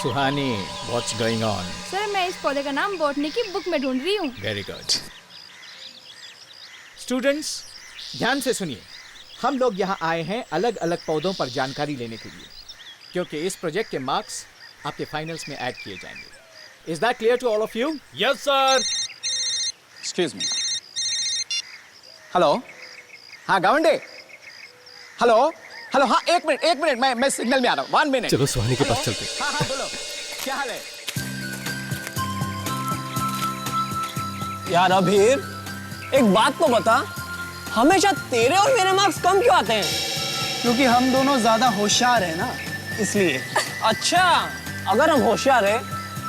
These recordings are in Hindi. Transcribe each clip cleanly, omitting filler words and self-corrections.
Suhani, what's going on? Sir मैं इस पौधे का नाम बॉटनी की बुक में ढूंढ रही हूँ। Very good. स्टूडेंट्स, ध्यान से सुनिए। हम लोग यहाँ आए हैं अलग अलग पौधों पर जानकारी लेने के लिए, क्योंकि इस प्रोजेक्ट के मार्क्स आपके फाइनल्स में ऐड किए जाएंगे। Is that clear to all of you? Yes, sir. Excuse me. Hello, हाँ गावंडे। हेलो, हेलो, हाँ एक मिनट, मैं सिग्नल में आ रहा हूँ। 1 मिनट। चलो सुहानी के पास चलते हैं। हाँ बोलो, क्या हाल है? यार अभीर, एक बात तो बता, हमेशा तेरे और मेरे मार्क्स कम क्यों आते हैं? क्योंकि हम दोनों ज्यादा होशियार हैं ना, इसलिए। अच्छा, अगर हम होशियार हैं,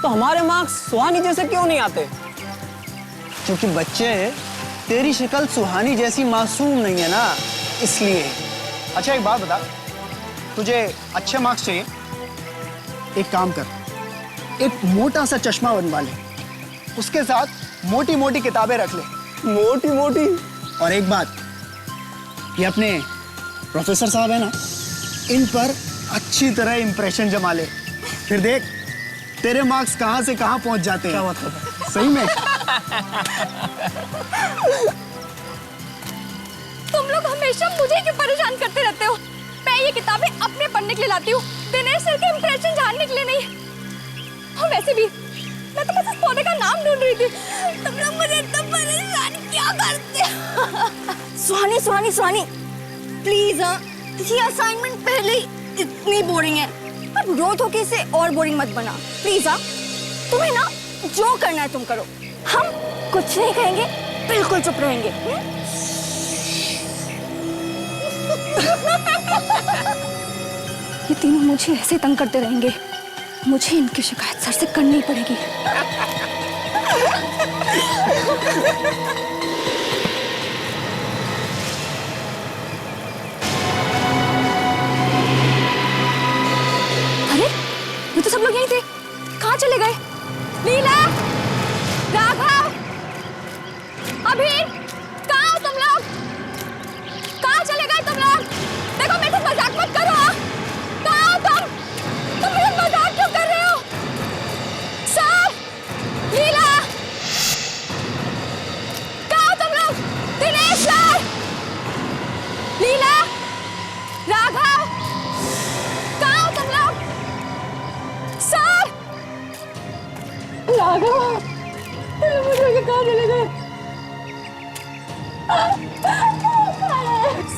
तो हमारे मार्क्स सुहानी जैसे क्यों नहीं आते? क्योंकि बच्चे, तेरी शक्ल सुहानी जैसी मासूम नहीं है ना, इसलिए। अच्छा एक बात बता, तुझे अच्छे मार्क्स चाहिए? एक काम कर, एक मोटा सा चश्मा बनवा ले, उसके साथ मोटी मोटी किताबें रख ले। मोटी मोटी? और एक बात, ये अपने प्रोफेसर साहब है ना, इन पर अच्छी तरह इंप्रेशन जमा ले, फिर देख तेरे मार्क्स कहां से कहां पहुंच जाते हैं। क्या मतलब है? सही में। तुम लोग हमेशा मुझे क्यों परेशान करते रहते हो? मैं ये किताबें अपने पढ़ने के लिए लाती हूँ, दिनेश सर के इंप्रेशन जानने के लिए नहीं। और वैसे भी मैं तो बस इस पौधे का नाम ढूंढ रही थी। तुम लोग मुझे इतना परेशान क्यों करते हो? सुहानी प्लीज, ये असाइनमेंट पहले ही इतनी बोरिंग है, अब रोज होके इसे और बोरिंग मत बना प्लीज। तुम्हें ना जो करना है तुम करो, हम कुछ नहीं कहेंगे, बिल्कुल चुप रहेंगे। ये तीनों मुझे ऐसे तंग करते रहेंगे, मुझे इनकी शिकायत सर से करनी पड़ेगी। अरे ये तो सब लोग यहीं थे, कहाँ चले गए? लीला, राघव, अभीर, कहाँ हो तुम लोग? कहाँ चले गए तुम लोग? देखो मेरे से मजाक मत करो। कहाँ हो तुम मेरे मजाक क्यों कर रहे हो? सर, लीला, कहाँ हो तुम लोग? दिनेश सर, लीला, राघव, कहाँ हो तुम लोग? सर, राघव, मुझे कहाँ चले गए?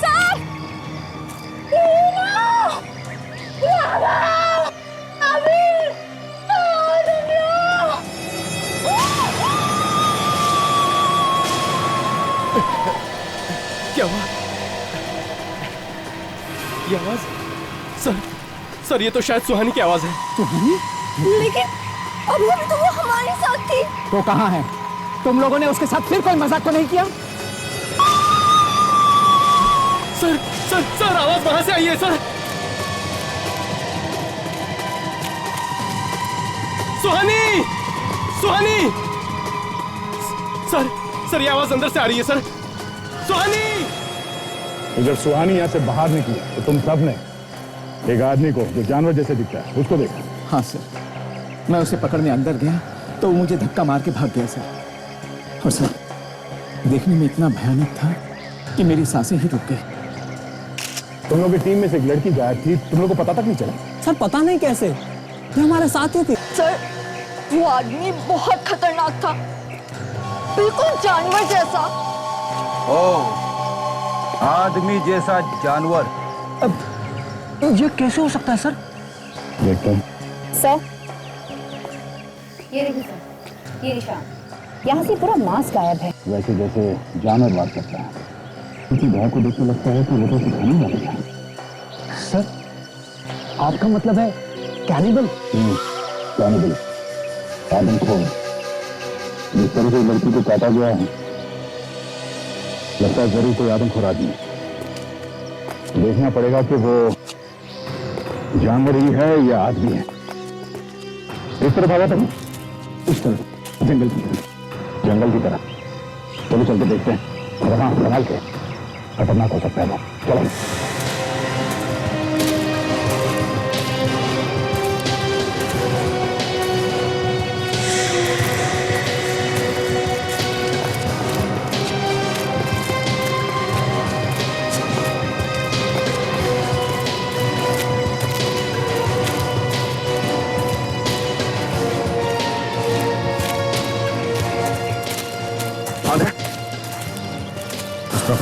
सर, लीला, राघव, अभीर, क्या हुआ? ये आवाज? सर ये तो शायद सुहानी की आवाज है। सुहानी? लेकिन अभी तो वो हमारे साथ थी। तो कहाँ है? तुम लोगों ने उसके साथ फिर कोई मजाक तो नहीं किया? सर आवाज वहां से आई है सर। सुहानी! सर ये आवाज अंदर से आ रही है सर। सुहानी! तो जब सुहानी यहाँ से बाहर निकली तो तुम सब ने एक आदमी को जो जानवर जैसे दिखता है उसको देखा? हाँ सर, मैं उसे पकड़ने अंदर गया तो वो मुझे धक्का मार के भाग गया सर। और सर, देखने में इतना भयानक था कि मेरी सांसें ही रुक गई। तुम लोग की टीम में से एक लड़की गायब थी, तुम लोग को पता तक नहीं चला? सर पता नहीं कैसे, ये हमारे साथ ही थी। सर वो आदमी बहुत खतरनाक था, बिल्कुल जानवर जैसा। ओह, आदमी जैसा जानवर? अब ये कैसे हो सकता है सर? देखते हैं। सर, ये देखिए सर, ये निशान, यहाँ से पूरा मांस गायब है। वैसे जैसे जानवर बात करता है, उसी भय को देख के लगता है कि वो तो सिखाने वाला है। सर, आपका मतलब है कैनिबल? कैनिबल, आदमखोर। जिस तरह से लड़की को काटा गया है, लगता है जरूर कोई आदमखोर आदमी है। देखना पड़ेगा कि वो जानवर ही है या आदमी है। इस तरफ आया था, इस तरफ, जंगल की तरफ। जंगल की तरफ। चलो चल के देखते हैं। और हाँ, संभाल के, खतरनाक हो सकता है वो। चलो।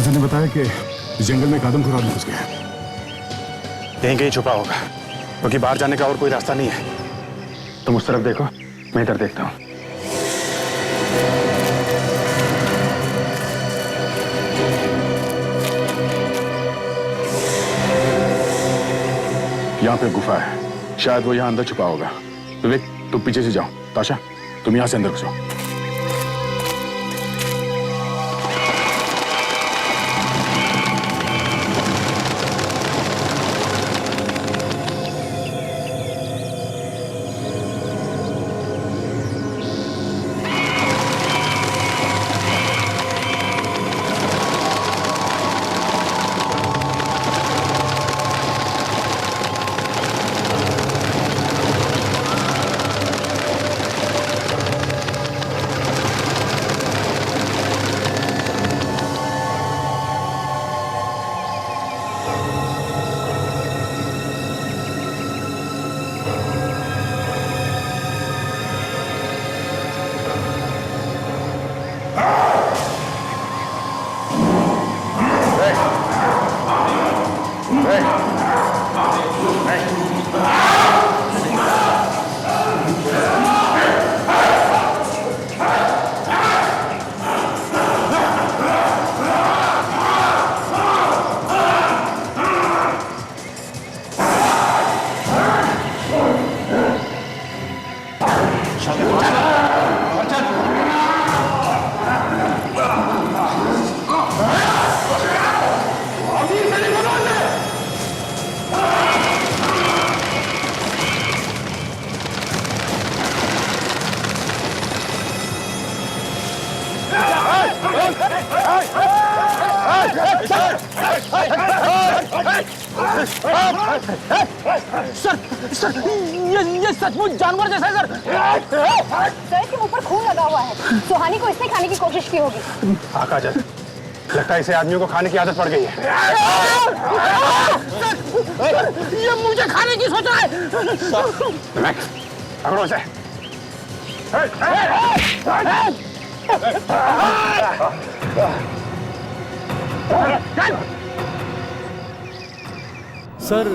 अफसर ने बताया कि इस जंगल में एक आदमखोर आदमी घुस गया। यहीं कहीं छुपा होगा, क्योंकि बाहर जाने का और कोई रास्ता नहीं है। तुम उस तरफ देखो, मैं इधर देखता हूं। यहाँ पे गुफा है, शायद वो यहाँ अंदर छुपा होगा। विवेक, तुम पीछे से जाओ। ताशा, तुम यहाँ से अंदर घुसो। सर, ये सचमुच जानवर जैसा है सर। सर, इसके मुंह पर खून लगा हुआ है। सुहानी को इसने खाने की कोशिश की होगी। काजल, लगता है इसे आदमियों को खाने की आदत पड़ गई है। ये मुझे खाने की सोच रहा है। पकड़ो इसे। सर,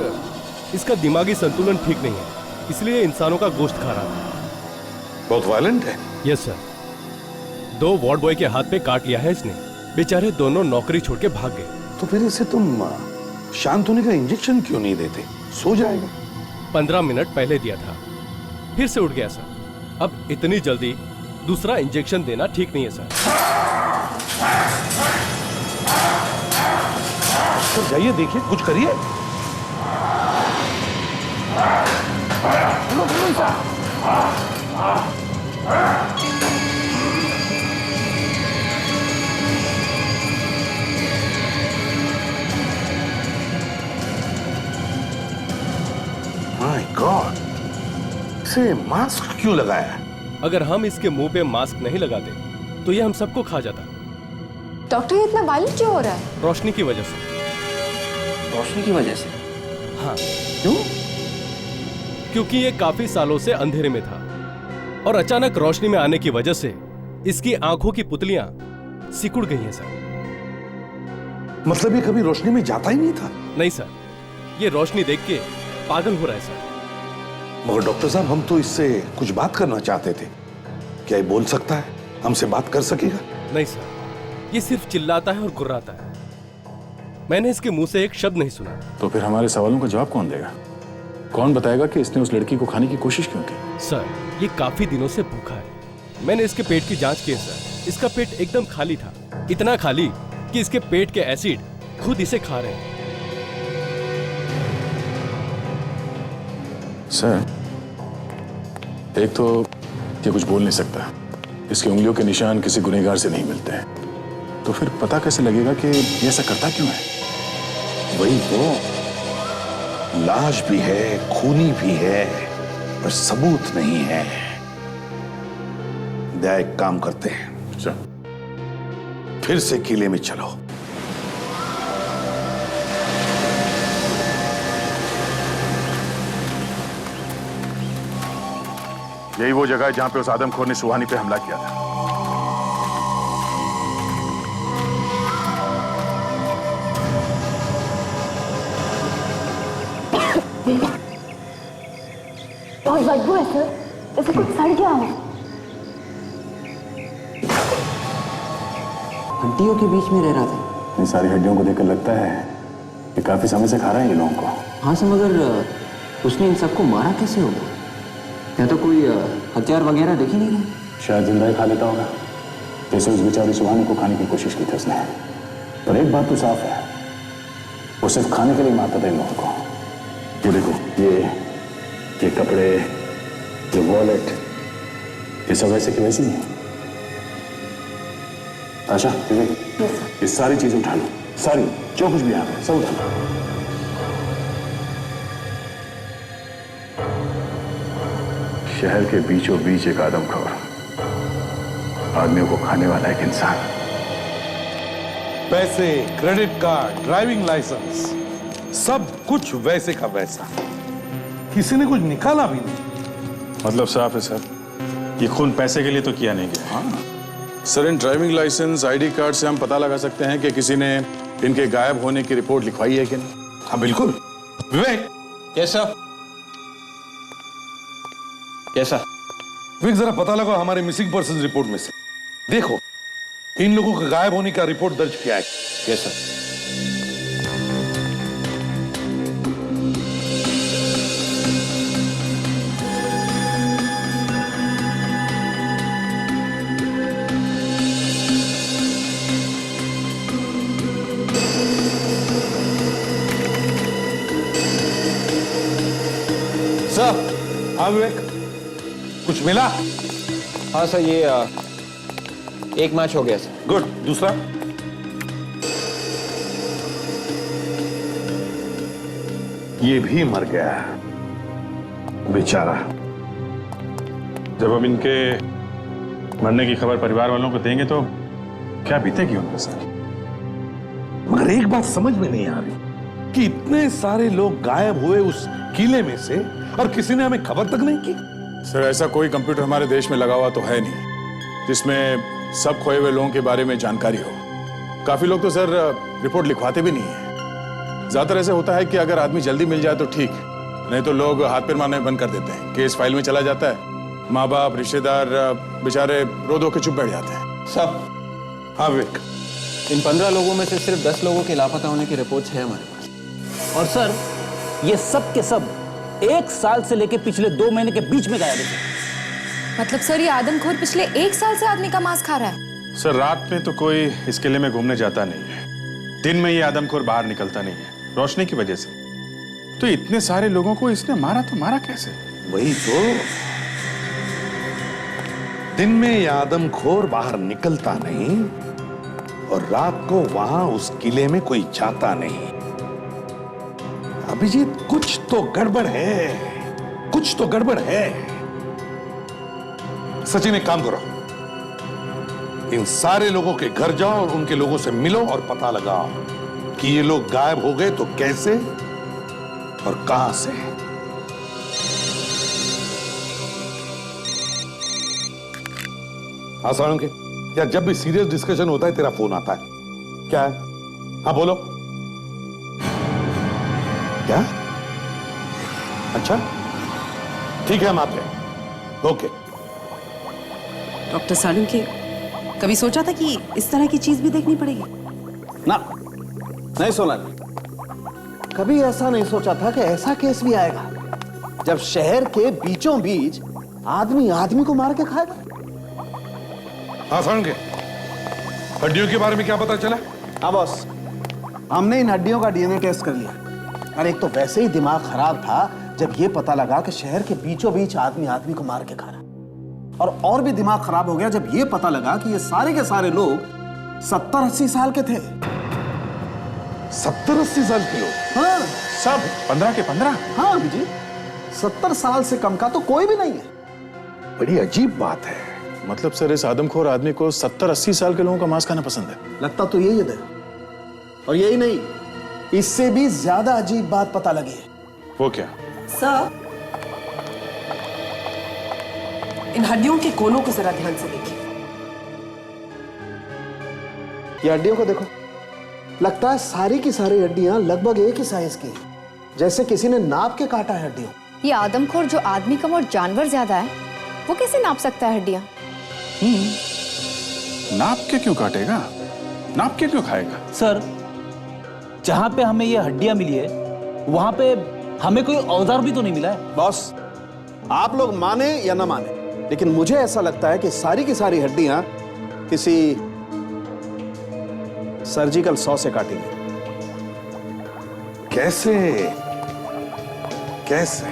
इसका दिमागी संतुलन ठीक नहीं है, इसलिए इंसानों का गोश्त खा रहा था। बहुत वायलेंट है। Yes sir. 2 वार्ड बॉय के हाथ पे काट लिया है इसने। बेचारे दोनों नौकरी छोड़ के भाग गए। तो फिर इसे तुम शांत होने का इंजेक्शन क्यों नहीं देते? सो जाएगा। 15 मिनट पहले दिया था, फिर से उठ गया सर। अब इतनी जल्दी दूसरा इंजेक्शन देना ठीक नहीं है सर। तो जाइए, देखिए, कुछ करिए। माय गॉड, इसे मास्क क्यों लगाया? अगर हम इसके मुंह पे मास्क नहीं लगाते तो ये हम सबको खा जाता। डॉक्टर, ये इतना वायलेंट क्यों हो रहा है? रोशनी की वजह से। रोशनी की वजह से? हाँ। क्यों? क्योंकि ये काफी सालों से अंधेरे में था और अचानक रोशनी में आने की वजह से इसकी आंखों की पुतलियां सिकुड़ गई हैं सर। मतलब ये कभी रोशनी में जाता ही नहीं था? नहीं सर, ये रोशनी देख के पागल हो रहा है सर। मगर डॉक्टर साहब, हम तो इससे कुछ बात करना चाहते थे। क्या ये बोल सकता है? हमसे बात कर सकेगा? नहीं सर, ये सिर्फ चिल्लाता है और गुर्राता है। मैंने इसके मुंह से एक शब्द नहीं सुना। तो फिर हमारे सवालों का जवाब कौन देगा? कौन बताएगा कि इसने उस लड़की को खाने की कोशिश क्यों की? सर, ये काफी दिनों से भूखा है। मैंने इसके पेट की जांच की है सर। इसका पेट एकदम खाली था, इतना खाली कि इसके पेट के एसिड खुद इसे खा रहे हैं। सर, एक तो ये कुछ बोल नहीं सकता, इसकी उंगलियों के निशान किसी गुनहगार से नहीं मिलते हैं, तो फिर पता कैसे लगेगा कि ये ऐसा करता क्यों है? वही तो, लाश भी है, खूनी भी है, पर सबूत नहीं है। दया, एक काम करते हैं, फिर से किले में चलो। यही वो जगह है जहां पे उस आदमखोर ने सुहानी पे हमला किया था। बहुत बदबू है सर, जैसे कुछ सड़ गया हो। हड्डियों के बीच में रह रहा था। इन सारी हड्डियों को देखकर लगता है कि काफी समय से खा रहे हैं ये लोगों को। हाँ सर, मगर उसने इन सबको मारा कैसे होगा? या तो कोई हथियार वगैरह देख ही नहीं रहा। शायद जिंदा ही खा लेता होगा, जैसे उस बेचारी सुहानी को खाने की कोशिश की थी उसने। पर एक बात तो साफ है, वो सिर्फ खाने के लिए मारता था इन लोगों को। ये देखो, ये कपड़े, ये वॉलेट, ये सब वैसे की वैसी है। आशा, ये सारी चीजें उठा लो, सारी जो कुछ भी यहाँ पे सब उठा लो। शहर के बीचों बीच एक आदमखोर, आदमियों को खाने वाला एक इंसान। पैसे, क्रेडिट कार्ड, ड्राइविंग लाइसेंस, सब कुछ वैसे का वैसा। किसी ने कुछ निकाला भी नहीं। मतलब साफ है सर, ये खून पैसे के लिए तो किया नहीं गया। हाँ sir, in driving license, ID card से हम पता लगा सकते हैं कि किसी ने इनके गायब होने की रिपोर्ट लिखवाई है कि नहीं। हाँ बिल्कुल। विवेक, कैसा कैसा विवेक जरा पता लगा हमारे मिसिंग पर्सन रिपोर्ट में से। देखो इन लोगों के गायब होने का रिपोर्ट दर्ज किया है। कैसा? सर, हाँ विवेक, कुछ मिला? हाँ सर, ये एक मैच हो गया सर। गुड। दूसरा? ये भी मर गया बेचारा। जब हम इनके मरने की खबर परिवार वालों को देंगे तो क्या बीतेगी उनके साथ। मगर एक बात समझ में नहीं आ रही कि इतने सारे लोग गायब हुए उस किले में से और किसी ने हमें खबर तक नहीं की। सर, ऐसा कोई कंप्यूटर हमारे देश में लगा हुआ तो है नहीं जिसमें सब खोए हुए लोगों के बारे में जानकारी हो। काफी लोग तो सर रिपोर्ट लिखवाते भी नहीं है। ज्यादातर ऐसे होता है कि अगर आदमी जल्दी मिल जाए तो ठीक, नहीं तो लोग हाथ पैर मारने बंद कर देते हैं। केस फाइल में चला जाता है, माँ बाप रिश्तेदार बेचारे रो दो के चुप बैठ जाते हैं। सब हाँ विवेक, इन 15 लोगों में से सिर्फ 10 लोगों के लापता होने की रिपोर्ट्स है हमारे पास। और सर, ये सब के सब 1 साल से लेके पिछले 2 महीने के बीच में गायब थे। मतलब सर, ये आदमखोर पिछले 1 साल से आदमी का मांस खा रहा है? सर, रात में तो कोई इस किले में घूमने जाता नहीं है। दिन में ये आदमखोर बाहर निकलता नहीं है रोशनी की वजह से। तो इतने सारे लोगों को इसने मारा तो मारा कैसे? वही तो, दिन में ये आदमखोर बाहर निकलता नहीं और रात को वहां उस किले में कोई जाता नहीं। अभिजीत, कुछ तो गड़बड़ है, कुछ तो गड़बड़ है। सचिन, एक काम करो, इन सारे लोगों के घर जाओ और उनके लोगों से मिलो और पता लगाओ कि ये लोग गायब हो गए तो कैसे और कहां से। हाँ सारण के, यार जब भी सीरियस डिस्कशन होता है तेरा फोन आता है, क्या है? हाँ बोलो। क्या? अच्छा ठीक है, हम आते हैं। ओके। डॉक्टर सालुंके, कभी सोचा था कि इस तरह की चीज भी देखनी पड़ेगी? ना, नहीं सोना। कभी ऐसा नहीं सोचा था कि ऐसा केस भी आएगा जब शहर के बीचों बीच आदमी आदमी को मार के खाएगा। हाँ सारण के, हड्डियों के बारे में क्या पता चला? हाँ बॉस, हमने इन हड्डियों का डीएनए टेस्ट कर लिया। और एक तो वैसे ही दिमाग खराब था जब ये पता लगा कि शहर के बीचों बीच आदमी आदमी को मार के खा रहा। और भी दिमाग खराब हो गया जब ये पता लगा कि ये सारे के सारे लोग 70-80 साल के थे। 70-80 साल के लोग? हाँ, सब 15 के 15? हाँ अभिजीत, 70 साल से कम का तो कोई भी नहीं है। बड़ी अजीब बात है। मतलब सर, इस आदमखोर आदमी को 70-80 साल के लोगों का मांस खाना पसंद है? लगता तो यही है। और यही नहीं, इससे भी ज्यादा अजीब बात पता लगी है। वो क्या? सर, इन हड्डियों के कोनों को जरा ध्यान से देखिए। ये हड्डियों को देखो, लगता है सारी की सारी हड्डियां लगभग एक ही साइज की। जैसे किसी ने नाप के काटा है हड्डियों। ये आदमखोर जो आदमी कम और जानवर ज्यादा है, वो कैसे नाप सकता है हड्डियां? नाप के क्यों काटेगा, नाप के क्यों खाएगा? सर, जहां पे हमें ये हड्डियां मिली है वहां पे हमें कोई औजार भी तो नहीं मिला है। बॉस, आप लोग माने या ना माने, लेकिन मुझे ऐसा लगता है कि सारी की सारी हड्डियां किसी सर्जिकल सॉ से काटी गई। कैसे कैसे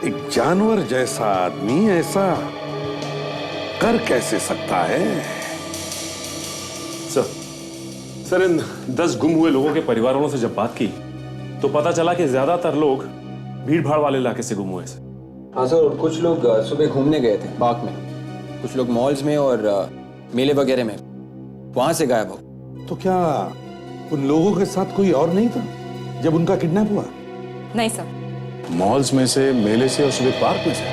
एक जानवर जैसा आदमी ऐसा कर कैसे सकता है? सर, इन 10 गुम हुए लोगों के परिवारों से जब बात की तो पता चला कि ज्यादातर लोग भीड़ भाड़ वाले इलाके से गुम हुए थे। हाँ सर, और कुछ लोग सुबह घूमने गए थे पार्क में, कुछ लोग मॉल्स में और मेले वगैरह में, वहां से गायब हो। तो क्या उन लोगों के साथ कोई और नहीं था जब उनका किडनैप हुआ? नहीं सर। मॉल्स में से, मेले से और सुबह पार्क में से?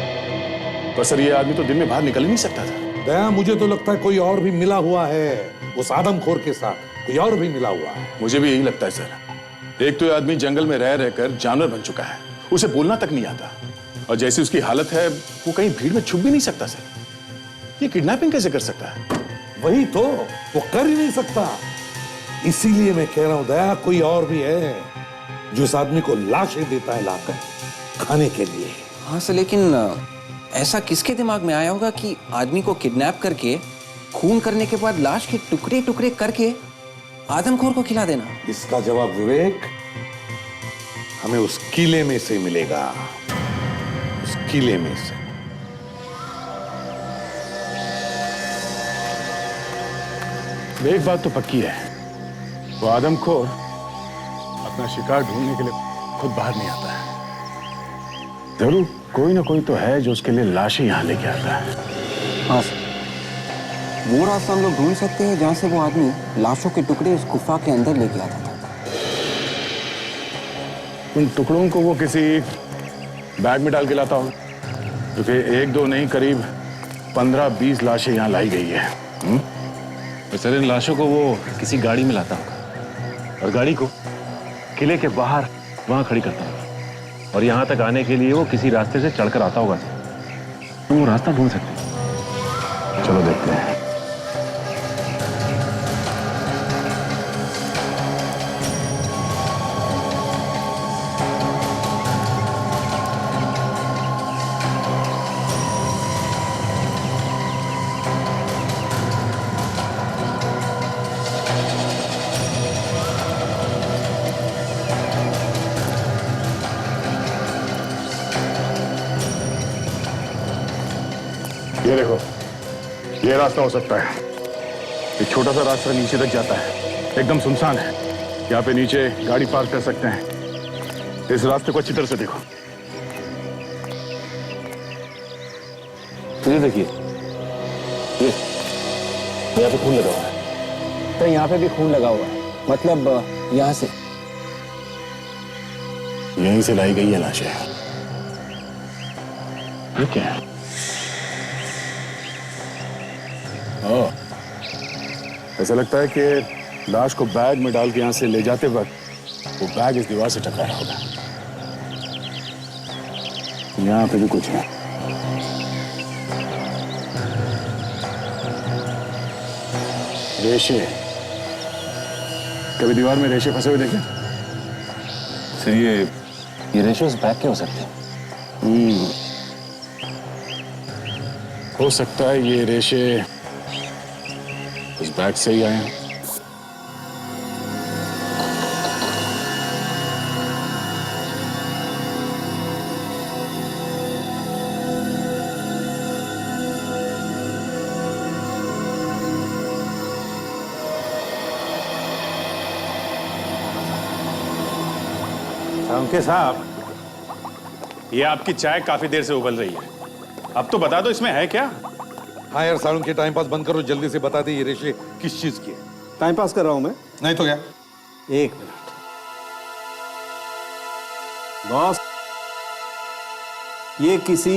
पर सर, ये आदमी तो दिन में बाहर निकल ही नहीं सकता था। दया, मुझे तो लगता है कोई और भी मिला हुआ है उस आदमखोर के साथ, कोई और भी मिला हुआ है। मुझे भी यही लगता है सर। एक तो ये आदमी जंगल में रह रहकर जानवर बन चुका है, उसे बोलना तक नहीं आता, और जैसी उसकी हालत है वो कहीं भीड़ में छुप भी नहीं सकता सर। ये किडनैपिंग कैसे कर सकता है? वही तो, वो कर ही नहीं सकता। इसीलिए मैं कह रहा हूं दया, कोई और भी है जो उस आदमी को लाशें देता है लाकर खाने के लिए। हाँ सर, लेकिन ऐसा किसके दिमाग में आया होगा कि आदमी को किडनैप करके खून करने के बाद लाश के टुकड़े टुकड़े करके आदमखोर को खिला देना? इसका जवाब विवेक हमें उस किले में से मिलेगा, उस किले में से। एक बात तो पक्की है, वो आदमखोर अपना शिकार ढूंढने के लिए खुद बाहर नहीं आता है। जरूर कोई ना कोई तो है जो उसके लिए लाशें यहां लेके आता है। हाँ सर, वो रास्ता हम लोग ढूंढ सकते हैं जहां से वो आदमी लाशों के टुकड़े उस गुफा के अंदर लेके आता था। उन टुकड़ों को वो किसी बैग में डाल के लाता हो, क्योंकि 1-2 नहीं, करीब 15-20 लाशें यहाँ लाई गई है। तो सर, इन लाशों को वो किसी गाड़ी में लाता होगा और गाड़ी को किले के बाहर वहां खड़ी करता होगा, और यहाँ तक आने के लिए वो किसी रास्ते से चढ़कर आता होगा। तो वो रास्ता ढूंढ सकते हैं। चलो देखते हैं। ये देखो, ये रास्ता हो सकता है। एक छोटा सा रास्ता नीचे तक जाता है, एकदम सुनसान है। यहाँ पे नीचे गाड़ी पार्क कर सकते हैं। इस रास्ते को अच्छी तरह से देखो। ये देखिए, ये यहाँ पे खून लगा हुआ है। तो यहाँ पे भी खून लगा हुआ है, मतलब यहाँ से, यहीं से लाई गई है लाशें। ये क्या है? ऐसा लगता है कि लाश को बैग में डाल के यहां से ले जाते वक्त वो बैग इस दीवार से टकराया होगा। यहां पे भी कुछ है। रेशे, कभी दीवार में रेशे फंसे हुए देखे? सर, ये रेशे उस बैग के हो सकते हैं। हो सकता है ये रेशे उस बैग से ही आए हैं। अंके साहब, ये आपकी चाय काफी देर से उबल रही है, अब तो बता दो इसमें है क्या? हाँ यार सारुण के टाइम पास बंद करो, जल्दी से बता दे ये रेशे किस चीज की है। टाइम पास कर रहा हूं मैं। नहीं तो क्या? एक मिनट बॉस, ये किसी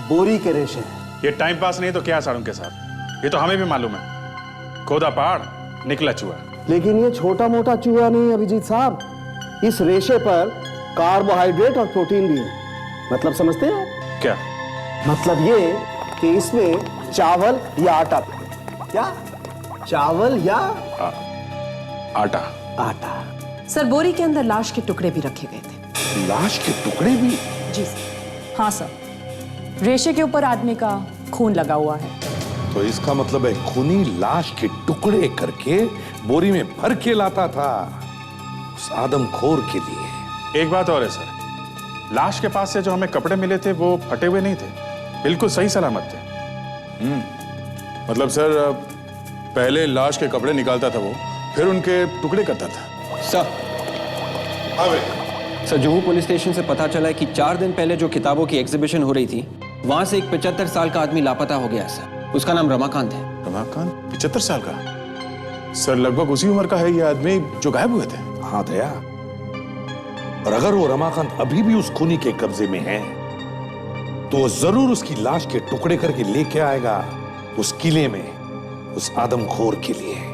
बोरी के रेशे हैं। ये टाइम पास नहीं तो क्या सारुण के साथ, ये तो हमें भी मालूम है। खोदा पहाड़ निकला चूहा। लेकिन ये छोटा मोटा चूहा नहीं अभिजीत साहब, इस रेशे पर कार्बोहाइड्रेट और प्रोटीन भी है। मतलब समझते हैं? क्या मतलब ये कि इसमें चावल या आटा, क्या चावल या आटा? आटा। सर, बोरी के अंदर लाश के टुकड़े भी रखे गए थे। लाश के टुकड़े भी? जी सर। हाँ सर, रेशे के ऊपर आदमी का खून लगा हुआ है। तो इसका मतलब है खूनी लाश के टुकड़े करके बोरी में भर के लाता था उस आदमखोर के लिए। एक बात और है सर, लाश के पास से जो हमें कपड़े मिले थे वो फटे हुए नहीं थे, बिल्कुल सही सलामत थे। मतलब सर, पहले लाश के कपड़े निकालता था वो, फिर उनके टुकड़े करता था। सर, जुहू पुलिस स्टेशन से पता चला है कि 4 दिन पहले जो किताबों की एग्जीबिशन हो रही थी, वहां से एक 75 साल का आदमी लापता हो गया सर। उसका नाम रमाकांत है। रमाकांत? 75 साल का? सर, लगभग उसी उम्र का है ये आदमी जो गायब हुए थे। हाँ दया, और अगर वो रमाकांत अभी भी उस खूनी के कब्जे में है तो वो जरूर उसकी लाश के टुकड़े करके लेके आएगा उस किले में उस आदमखोर के लिए।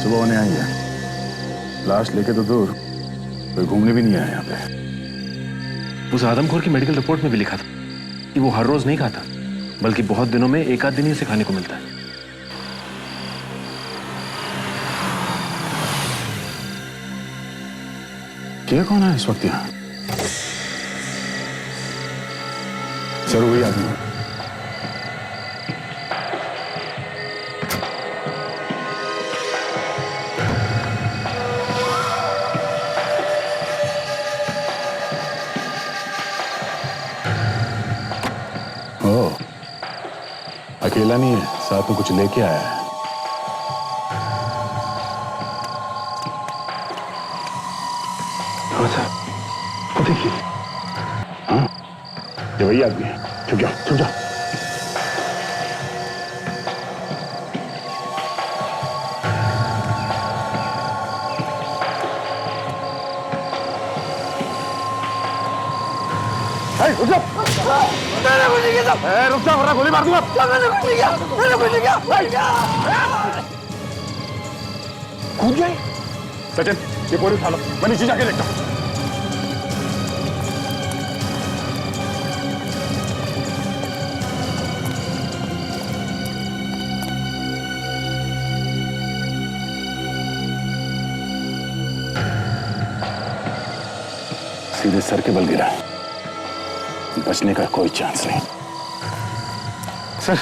सुबह होने आई है, लाश लेके तो दूर, कोई घूमने भी नहीं आया यहाँ पे। उस आदमखोर की मेडिकल रिपोर्ट में भी लिखा था कि वो हर रोज नहीं खाता, बल्कि बहुत दिनों में एक आध दिन ही उसे खाने को मिलता है। क्या कौन है इस वक्त यहाँ? सर, वही आदमी है। अकेला नहीं है, साथ में कुछ लेके आया है। वो देखिए, हाँ, ये वही आदमी है। छुप जाओ, छुप जाओ। रुक जाओ, मैंने कुछ नहीं किया। रुक जाओ वरना गोली मार दूंगा। मैंने कुछ नहीं किया, मैंने कुछ नहीं किया। कूद जाए। सचिन, ये बोरी उठा लो, मैं नीचे जाके देखता हूँ। सीधे सर के बल गिरा, बचने का कोई चांस नहीं। सर,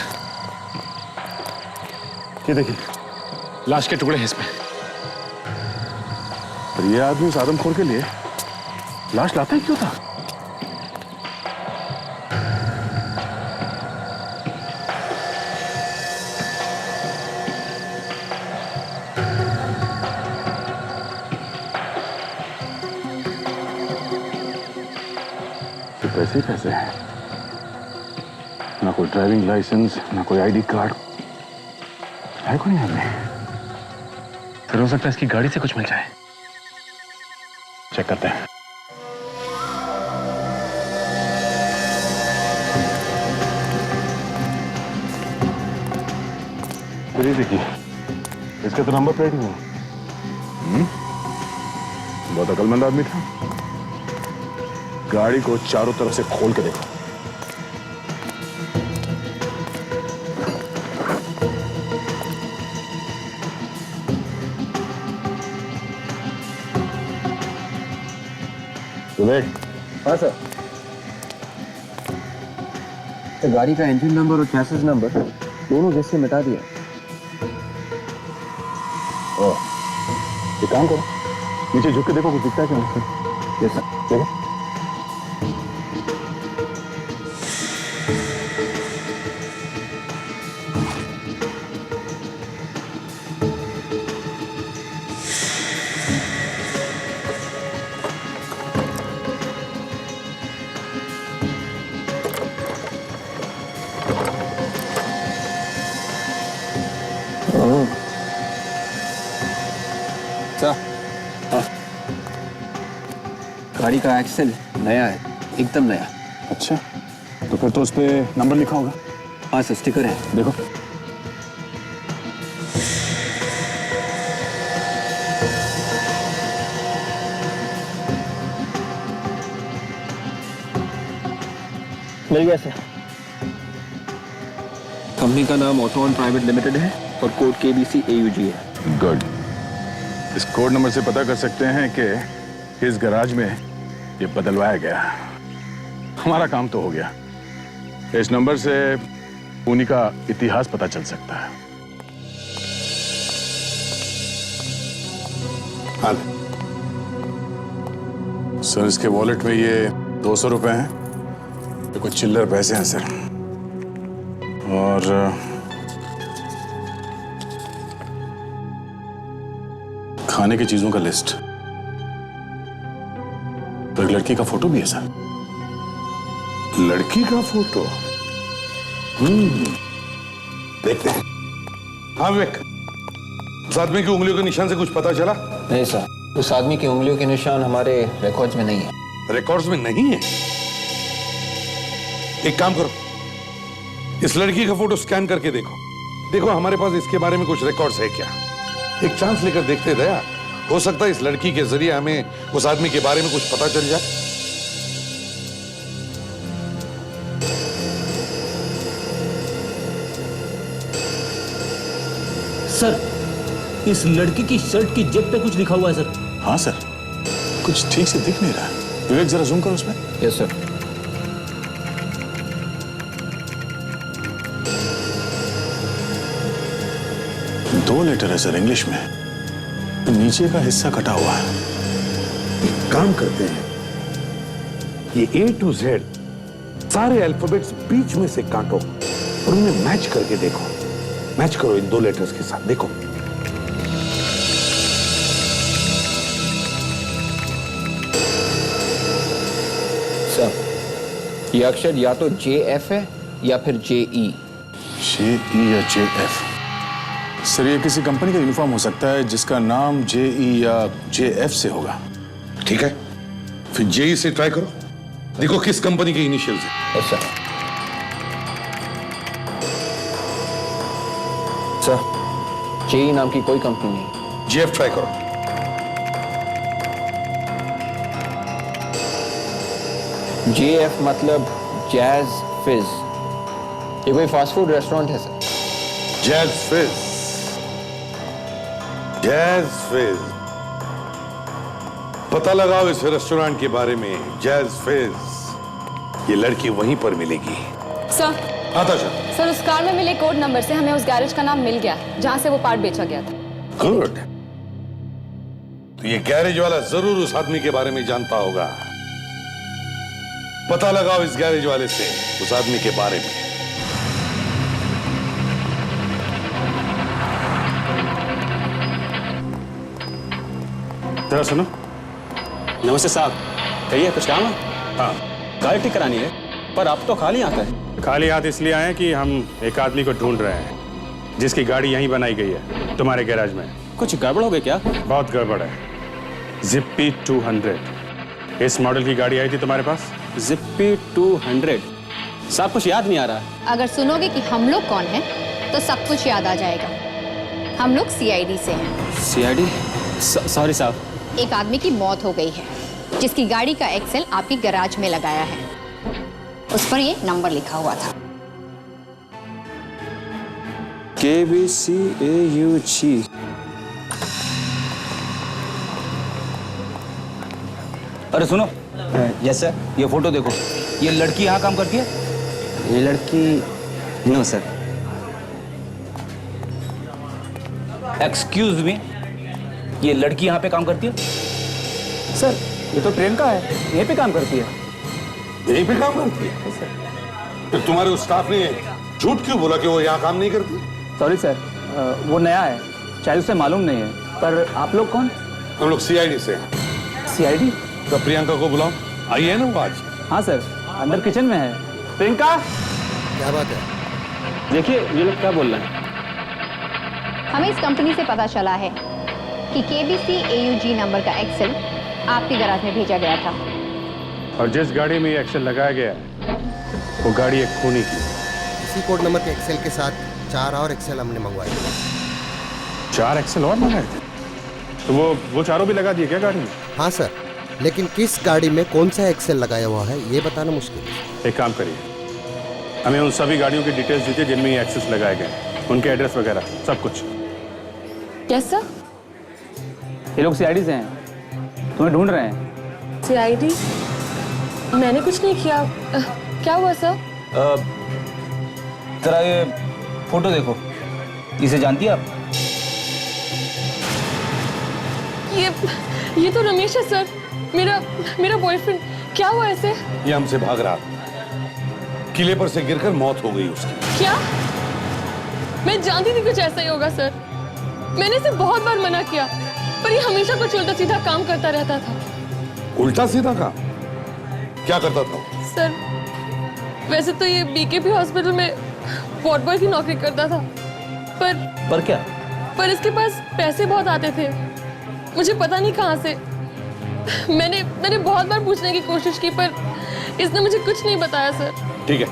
ये देखिए, लाश के टुकड़े हैं इसमें। पर ये आदमी उस आदमखोर के लिए लाश लाता ही क्यों था? पैसे ही पैसे हैं, ना कोई ड्राइविंग लाइसेंस, ना कोई आईडी कार्ड है। कोई नहीं हमें। फिर हो सकता है इसकी गाड़ी से कुछ मिल जाए। चेक करते हैं। फिर ये देखिए, इसका तो नंबर प्लेट ही नहीं। बहुत अकलमंद आदमी था। गाड़ी को चारों तरफ से खोल के देखो। हाँ सर, तो गाड़ी का इंजन नंबर और चैसिस नंबर दोनों जैसे मिटा दिया। एक काम करो, नीचे झुक के देखो कुछ दिखता है क्या? Sir, yes sir. देखो, गाड़ी का एक्सेल नया है, एकदम नया। अच्छा, तो फिर तो उस पे नंबर लिखा होगा। हाँ सर, स्टिकर है, देखो। मिल गया सर। कंपनी का नाम ऑटोन प्राइवेट लिमिटेड है और कोड KBC AUG है। गुड। इस कोड नंबर से पता कर सकते हैं कि इस गैराज में ये बदलवाया गया। हमारा काम तो हो गया। इस नंबर से पुणे का इतिहास पता चल सकता है। हाँ सर, इसके वॉलेट में ये 200 रुपए हैं, ये कुछ चिल्लर पैसे हैं सर, और खाने की चीजों का लिस्ट। तो एक लड़की का फोटो भी है सर। लड़की का फोटो? देखते हैं। हाँ विवेक, उस आदमी की उंगलियों के निशान से कुछ पता चला? नहीं सर, उस आदमी की उंगलियों के निशान हमारे रिकॉर्ड्स में नहीं है। रिकॉर्ड्स में नहीं है? एक काम करो, इस लड़की का फोटो स्कैन करके देखो। देखो हमारे पास इसके बारे में कुछ रिकॉर्ड्स है क्या। एक चांस लेकर देखते दया, हो सकता है इस लड़की के जरिए हमें उस आदमी के बारे में कुछ पता चल जाए। सर, इस लड़की की शर्ट की जेब पे कुछ लिखा हुआ है सर। हाँ सर, कुछ ठीक से दिख नहीं रहा। विवेक जरा जूम करो उसमें। Yes sir. दो लेटर है सर इंग्लिश में, तो नीचे का हिस्सा कटा हुआ है। एक काम करते हैं, ये A to Z सारे अल्फाबेट्स बीच में से काटो और उन्हें मैच करके देखो। मैच करो इन दो लेटर्स के साथ, देखो। सर, ये अक्षर या तो JF है या फिर JE। JE या JF? सर, ये किसी कंपनी का यूनिफॉर्म हो सकता है जिसका नाम JE या JF से होगा। ठीक है, फिर JE से ट्राई करो, देखो किस कंपनी के इनिशियल्स हैं। सर, JE नाम की कोई कंपनी नहीं। JF ट्राई करो। JF मतलब जैज फिज। ये कोई फास्ट फूड रेस्टोरेंट है सर। जैज फिज? जैज फिज, पता लगाओ इस रेस्टोरेंट के बारे में। जैज फिज, ये लड़की वहीं पर मिलेगी। सर, आता जा। सर, उस कार में मिले कोड नंबर से हमें उस गैरेज का नाम मिल गया जहां से वो पार्ट बेचा गया था। गुड। तो ये गैरेज वाला जरूर उस आदमी के बारे में जानता होगा। पता लगाओ इस गैरेज वाले से उस आदमी के बारे में। जरा सुनो। नमस्ते साहब, कहिए कुछ काम है? हाँ, गाड़ी ठीक करानी है, पर आप तो खाली हाथ है। खाली हाथ इसलिए आए कि हम एक आदमी को ढूंढ रहे हैं जिसकी गाड़ी यहीं बनाई गई है, तुम्हारे गैराज में। कुछ गड़बड़ हो गई क्या? बहुत गड़बड़ है। जिप्पी 200 इस मॉडल की गाड़ी आई थी तुम्हारे पास? जिप्पी 200? साहब कुछ याद नहीं आ रहा। अगर सुनोगे कि हम लोग कौन हैं, तो सब कुछ याद आ जाएगा। हम लोग CID से हैं। CID? सॉरी साहब। एक आदमी की मौत हो गई है जिसकी गाड़ी का एक्सेल आपके गैराज में लगाया है। उस पर ये नंबर लिखा हुआ था। KBC AUG। अरे सुनो। Yes sir. ये फोटो देखो, ये लड़की यहाँ काम करती है? ये लड़की? No sir. एक्सक्यूज मी, ये लड़की यहाँ पे काम करती है? सर, ये तो प्रियंका है, यहीं पे काम करती है। यहीं पे काम करती है? तो तुम्हारे उस स्टाफ ने झूठ क्यों बोला कि वो यहाँ काम नहीं करती? सॉरी सर, वो नया है, शायद उसे मालूम नहीं है। पर आप लोग कौन? हम लोग CID से हैं। CID? तो प्रियंका को बुलाओ, आई है ना वो आज? हाँ सर, अंदर किचन में है। प्रियंका, क्या बात है? देखिए ये लोग क्या बोल रहे हैं। हमें इस कंपनी से पता चला है कि KBC AUG नंबर का एक्सेल आपके गैराज में भेजा गया था। और जिस गाड़ी में ये एक्सेल लगाया गया है वो गाड़ी एक खूनी की। इसी कोड नंबर के एक्सेल के साथ 4 और एक्सेल हमने मंगवाए। 4 एक्सेल और मंगाए थे? तो वो चारों भी लगा दिए क्या गाड़ी में? हाँ सर, लेकिन किस गाड़ी में कौन सा एक्सेल लगाया हुआ है ये बताना मुश्किल है। एक काम करिए, हमें उन सभी गाड़ियों की डिटेल्स दीजिए जिनमें ये एक्सेस लगाए गए, उनके एड्रेस वगैरह सब कुछ। Yes sir. ये लोग सीआईडी से हैं, तुम्हें ढूंढ रहे हैं। सीआईडी? मैंने कुछ नहीं किया। क्या हुआ सर? जरा ये फोटो देखो, इसे जानती है आप? ये तो रमेश है सर, मेरा बॉयफ्रेंड। क्या हुआ ऐसे? ये हमसे भाग रहा था, किले पर से गिरकर मौत हो गई उसकी। क्या? मैं जानती थी कुछ ऐसा ही होगा सर। मैंने इसे बहुत बार मना किया, पर ये हमेशा कुछ उल्टा सीधा काम करता रहता था। उल्टा सीधा काम? क्या करता था? सर, वैसे तो ये बीकेपी हॉस्पिटल में वार्ड बॉय की नौकरी करता था, पर क्या? पर इसके पास पैसे बहुत आते थे, मुझे पता नहीं कहाँ से। मैंने बहुत बार पूछने की कोशिश की, पर इसने मुझे कुछ नहीं बताया सर। ठीक है,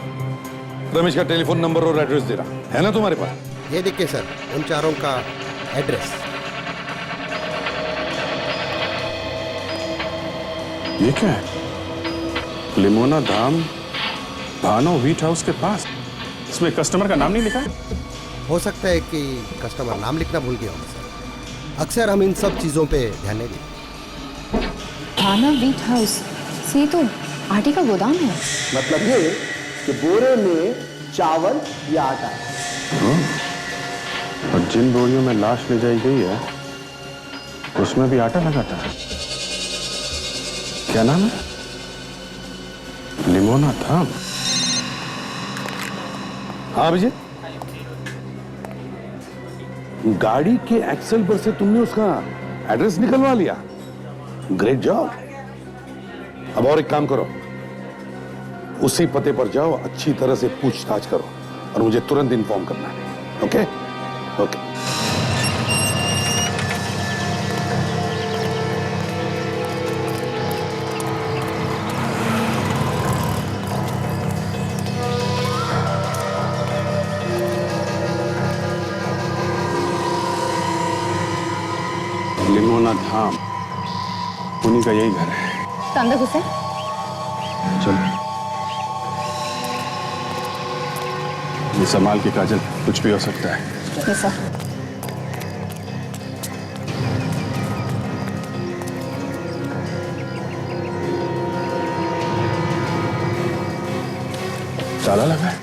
रमेश का टेलीफोन नंबर और एड्रेस दे रहा है ना तुम्हारे पास? ये देखिए सर, उन चारों का एड्रेस। ये क्या है? लिमोना धाम, भानो व्हीट हाउस के पास। इसमें कस्टमर का नाम नहीं लिखा है? हो सकता है कि कस्टमर नाम लिखना भूल गया होगा सर। अक्सर हम इन सब चीजों पे ध्यान नहीं देते। भाना व्हीट हाउस से तो आटे का गोदाम है। मतलब ये कि बोरे में चावल या आटा है। और जिन बोरियों में लाश ले जाई गई है उसमें भी आटा लगाता है। क्या नाम है? लिमोना धाम। हाँ विजय, गाड़ी के एक्सेल पर से तुमने उसका एड्रेस निकलवा लिया। Great job. अब और एक काम करो, उसी पते पर जाओ, अच्छी तरह से पूछताछ करो और मुझे तुरंत इन्फॉर्म करना है। ओके? ओके। लिमोना धाम, उन्हीं का यही घर है। तो अंदर घुसे। चलो, ये संभाल के काजल, कुछ भी हो सकता है। Yes sir. ताला लगा है।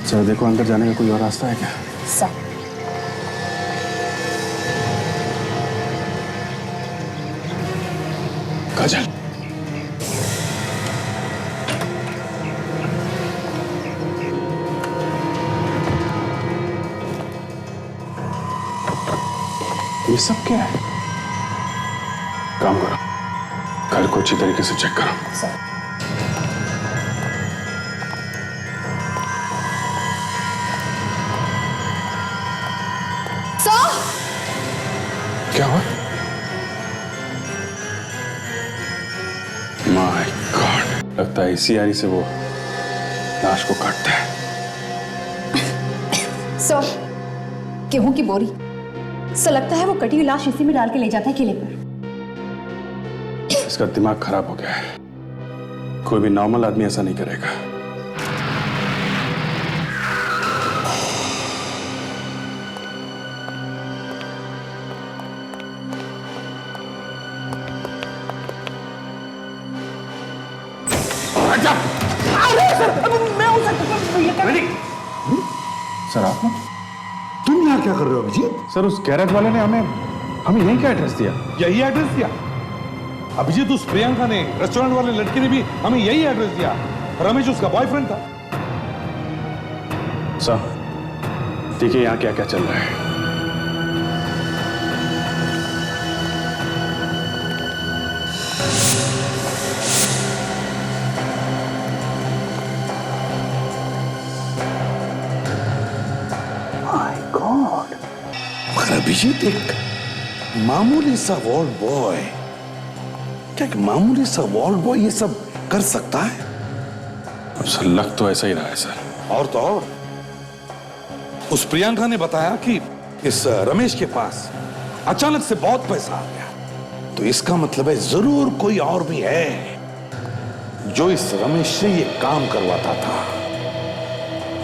चलो देखो अंदर जाने का कोई और रास्ता है क्या? सर। काजल, ये सब क्या है? काम करो, घर को अच्छी तरीके से चेक करो। सर। क्या हुआ? माय गॉड, लगता है इसी आरी से वो लाश को काटता है। सर, गेहूं की बोरी। सर, लगता है वो कटी हुई लाश इसी में डाल के ले जाता है किले पर। इसका दिमाग खराब हो गया है। कोई भी नॉर्मल आदमी ऐसा नहीं करेगा। सर आप तुम यहाँ क्या कर रहे हो अभिजीत? सर, उस गैरेज वाले ने हमें यहीं का एड्रेस दिया। यही एड्रेस दिया? अभिजीत, उस प्रियंका ने, रेस्टोरेंट वाले लड़के ने भी हमें यही एड्रेस दिया। रमेश उसका बॉयफ्रेंड था। सर देखिए यहाँ क्या क्या चल रहा है। मगर अभिजीत, एक मामूली सा वार्ड बॉय क्या एक मामूली सा वार्ड बॉय ये सब कर सकता है? अब सर लग तो ऐसा ही रहा है सर। और तो और उस प्रियंका ने बताया कि इस रमेश के पास अचानक से बहुत पैसा आ गया, तो इसका मतलब है जरूर कोई और भी है जो इस रमेश से ये काम करवाता था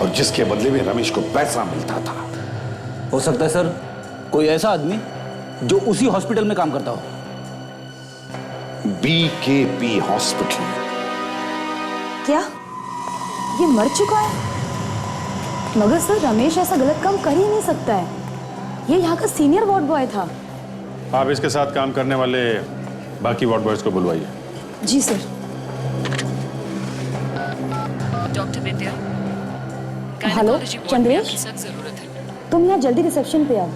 और जिसके बदले में रमेश को पैसा मिलता था। हो सकता है सर कोई ऐसा आदमी जो उसी हॉस्पिटल में काम करता हो। BKP hospital. क्या ये मर चुका है? मगर सर रमेश ऐसा गलत काम कर ही नहीं सकता है, ये यहाँ का सीनियर वार्ड बॉय था। आप इसके साथ काम करने वाले बाकी वार्ड बॉयज को बुलवाइए। जी सर। डॉक्टर विद्या, हेलो चंद्रेश, जरूरत है। तुम यहाँ जल्दी रिसेप्शन पे आओ।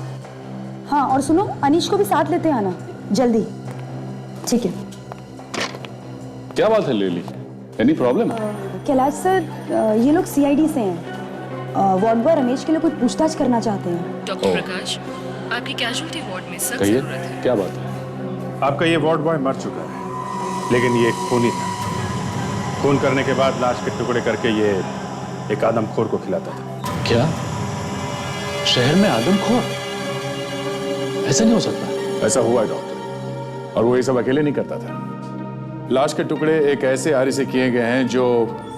हाँ और सुनो, अनीश को भी साथ लेते आना जल्दी। ठीक है। क्या बात है लेली, एनी प्रॉब्लम? कैलाश सर, ये लोग CID से हैं। वार्ड बॉय रमेश के लिए कुछ पूछताछ करना चाहते हैं। डॉक्टर प्रकाश, आपकी कैजुअलिटी वार्ड में सख्त कहिए, जरूरत है। क्या बात है? आपका ये वार्ड बॉय मर चुका है, लेकिन ये एक खूनी था। खून करने के बाद लाश के टुकड़े करके ये एक आदमखोर को खिलाता था। क्या शहर में आदमखोर? ऐसा नहीं हो सकता। ऐसा हुआ है डॉक्टर, और वो ये सब अकेले नहीं करता था। लाश के टुकड़े एक ऐसे आरी से किए गए हैं जो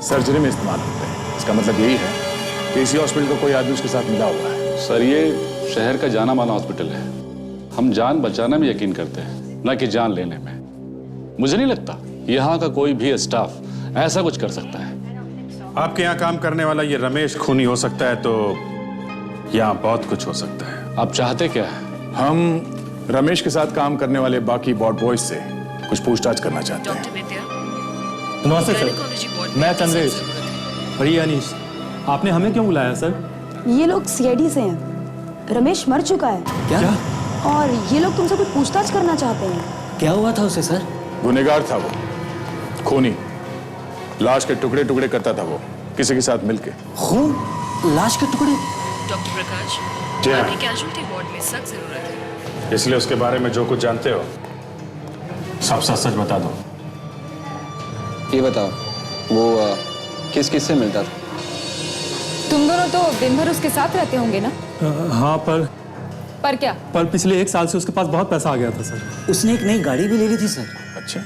सर्जरी में इस्तेमाल होते हैं। इसका मतलब यही है कि इसी हॉस्पिटल का कोई आदमी उसके साथ मिला हुआ है। सर ये शहर का जाना माना हॉस्पिटल है, हम जान बचाने में यकीन करते हैं, ना कि जान लेने में। मुझे नहीं लगता यहाँ का कोई भी स्टाफ ऐसा कुछ कर सकता है। आपके यहाँ काम करने वाला ये रमेश खूनी हो सकता है, तो यहाँ बहुत कुछ हो सकता है। आप चाहते क्या है? हम रमेश के साथ काम करने वाले बाकी वार्ड बॉयज से कुछ पूछताछ करना चाहते हैं। डॉक्टर विद्या, नमस्ते सर, गायनेकोलॉजी वार्ड में मैं आपकी चंद्रेश सख्त जरूरत है। और ये अनीश। आपने हमें क्यों बुलाया सर? ये लोग CID से हैं। रमेश मर चुका है। क्या? और ये लोग तुमसे कुछ पूछताछ करना चाहते हैं। क्या हुआ था उसे सर? गुनहगार था वो, खूनी। लाश के टुकड़े टुकड़े करता था वो, किसी के साथ मिलके। खून? लाश के टुकड़े? डॉक्टर प्रकाश, जी हाँ। आपकी कैजुअलिटी वार्ड में सख्त जरूरत है। इसलिए उसके बारे में जो कुछ जानते हो सब सच सच बता दो। ये बताओ, वो किस किस से मिलता था? तुम दोनों तो दिन भर उसके साथ रहते होंगे ना? हाँ पर क्या? पर पिछले 1 साल से उसके पास बहुत पैसा आ गया था सर। उसने एक नई गाड़ी भी ले ली थी सर। अच्छा,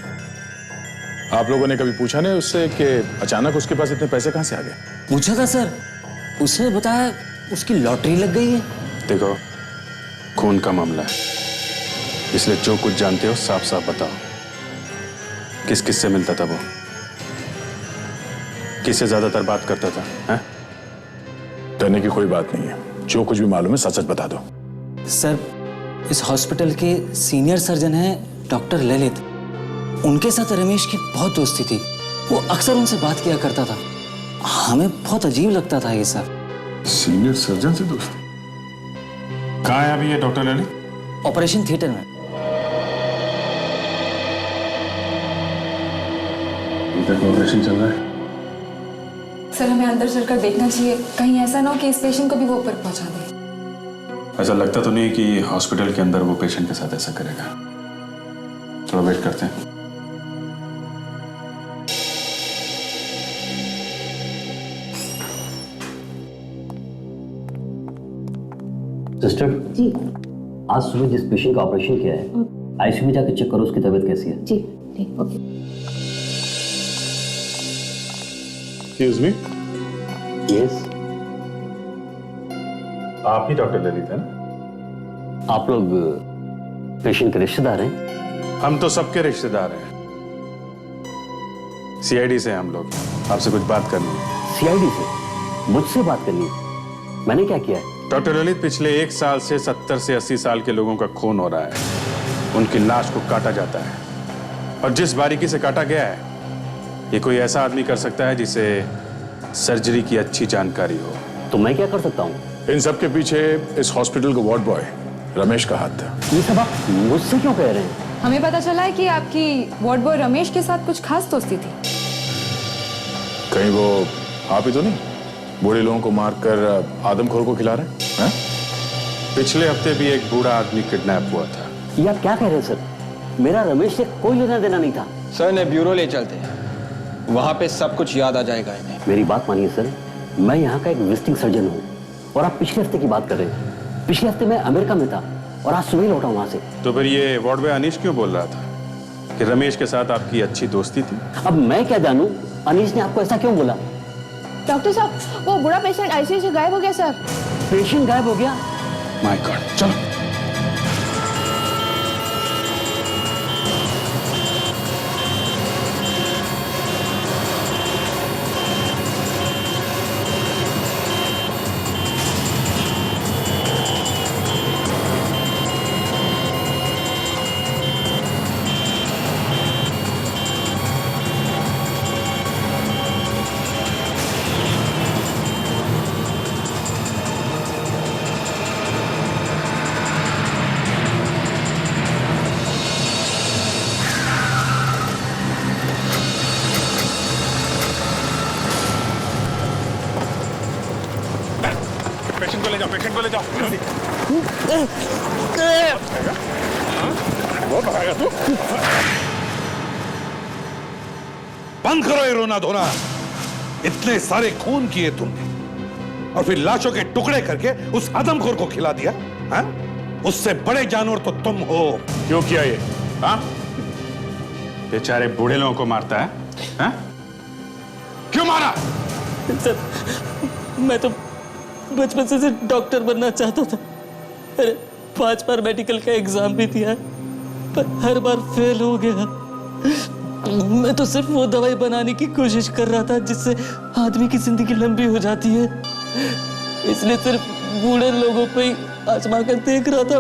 आप लोगों ने कभी पूछा नहीं उससे कि अचानक उसके पास इतने पैसे कहाँ से आ गए? पूछा था सर, उसने बताया उसकी लॉटरी लग गई है। देखो, खून का मामला है, इसलिए जो कुछ जानते हो साफ साफ बताओ। किस किस से मिलता था वो? किससे ज्यादातर बात करता था? हैं? डरने की कोई बात नहीं है, जो कुछ भी मालूम है सच सच बता दो। सर, इस हॉस्पिटल के सीनियर सर्जन हैं डॉक्टर ललित, उनके साथ रमेश की बहुत दोस्ती थी। वो अक्सर उनसे बात किया करता था। हमें बहुत अजीब लगता था ये सब। सीनियर सर्जन से दोस्ती? कहाँ है अभी ये डॉक्टर ललित? ऑपरेशन थिएटर में। ऑपरेशन चल रहा है? सर हमें अंदर चलकर देखना चाहिए, कहीं ऐसा ना हो कि इस पेशेंट को भी वो ऊपर पहुंचा दे। ऐसा लगता तो नहीं कि हॉस्पिटल के अंदर वो पेशेंट के साथ ऐसा करेगा। थोड़ा वेट करते हैं। सिस्टर जी, आज सुबह जिस पेशेंट का ऑपरेशन किया है ICU में जाकर चेक करो उसकी तबीयत कैसी है। जी ठीक, ओके। Excuse me? Yes. आप ही डॉक्टर ललित है ना? आप लोग पेशेंट के रिश्तेदार हैं? हम तो सबके रिश्तेदार हैं। CID से हम लोग, आपसे कुछ बात करनी है। CID से? मुझसे बात करनी है? मैंने क्या किया है? डॉक्टर ललित, पिछले 1 साल से 70 से 80 साल के लोगों का खून हो रहा है। उनकी लाश को काटा जाता है, और जिस बारीकी से काटा गया है, ये कोई ऐसा आदमी कर सकता है जिसे सर्जरी की अच्छी जानकारी हो। तो मैं क्या कर सकता हूँ? इन सब के पीछे इस हॉस्पिटल का वार्ड बॉय रमेश का हाथ था। ये सब आप मुझसे क्यों कह रहे हैं? हमें पता चला है कि आपकी वार्ड बॉय रमेश के साथ कुछ खास दोस्ती थी। कहीं वो आप ही तो नहीं बूढ़े लोगों को मारकर आदमखोर को खिला रहे हैं? पिछले हफ्ते भी एक बूढ़ा आदमी किडनैप हुआ था। ये आप क्या कह रहे हैं सर? मेरा रमेश से कोई लेना देना नहीं था। सर ने ब्यूरो ले चलते, वहां पे सब कुछ याद आ जाएगा इन्हें। मेरी बात मानिए सर, मैं यहाँ का एक विजिटिंग सर्जन हूँ और आप पिछले हफ्ते की बात कर रहे हैं। पिछले हफ्ते मैं अमेरिका में था और आज सुबह ही लौटा वहां से। तो फिर ये वार्ड में अनीश क्यों बोल रहा था कि रमेश के साथ आपकी अच्छी दोस्ती थी? अब मैं क्या जानूं, अनीश ने आपको ऐसा क्यों बोला? डॉक्टर साहब, वो बुरा पेशेंट आईसीयू से गायब हो गया सर। पेशेंट गायब हो गया? माय गॉड, चलो। पेशेंट को ले जाओ। वो भागा तू। बंद करो ये रोना धोना। इतने सारे खून किए तुमने और फिर लाशों के टुकड़े करके उस आदमखोर को खिला दिया। हाँ? उससे बड़े जानवर तो तुम हो। क्यों किया ये? हाँ? बेचारे बूढ़े लोगों को मारता है? हाँ? क्यों मारा? सर, मैं तो बचपन से डॉक्टर बनना चाहता था। मैंने 5 बार मेडिकल का एग्जाम भी दिया पर हर बार फेल हो गया। मैं तो सिर्फ वो दवाई बनाने की कोशिश कर रहा था जिससे आदमी की जिंदगी लंबी हो जाती है। इसलिए सिर्फ बूढ़े लोगों पे ही आजमा कर देख रहा था,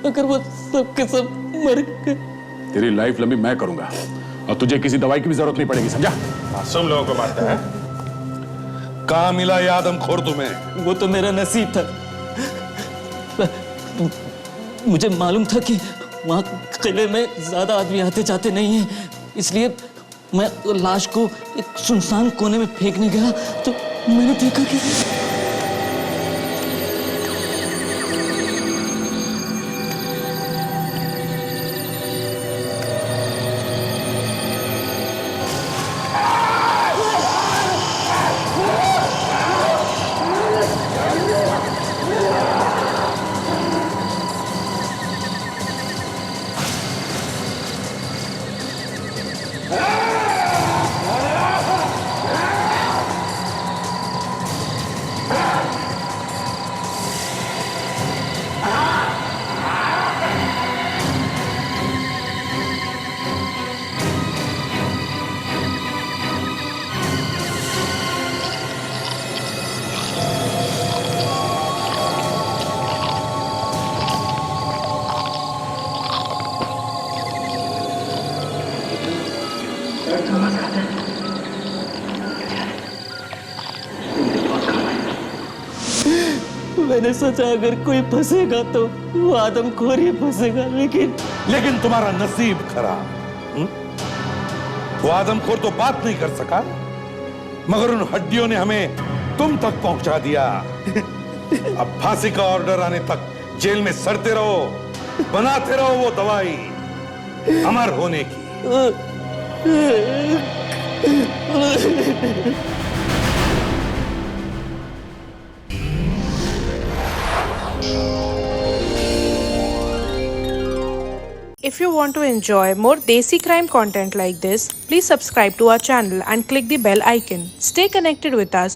अगर वो सब के सब मर गए। तेरी लाइफ लंबी मैं करूंगा और तुझे किसी दवाई की भी जरूरत नहीं पड़ेगी, समझा? मासूम लोगों को मारता है। कहाँ मिला ये आदमखोर तुम्हें? वो तो मेरा नसीब था। मुझे मालूम था कि वहां किले में ज्यादा आदमी आते जाते नहीं हैं, इसलिए मैं लाश को एक सुनसान कोने में फेंकने गया तो मैंने देखा कि मैंने सोचा अगर कोई फंसेगा तो वो आदमखोर ही फंसेगा, लेकिन तुम्हारा नसीब खराब। वो आदमखोर तो बात नहीं कर सका, मगर उन हड्डियों ने हमें तुम तक पहुंचा दिया। अब फांसी का ऑर्डर आने तक जेल में सड़ते रहो, बनाते रहो वो दवाई अमर होने की। If you want to enjoy more Desi crime content like this, please subscribe to our channel and click the bell icon. Stay connected with us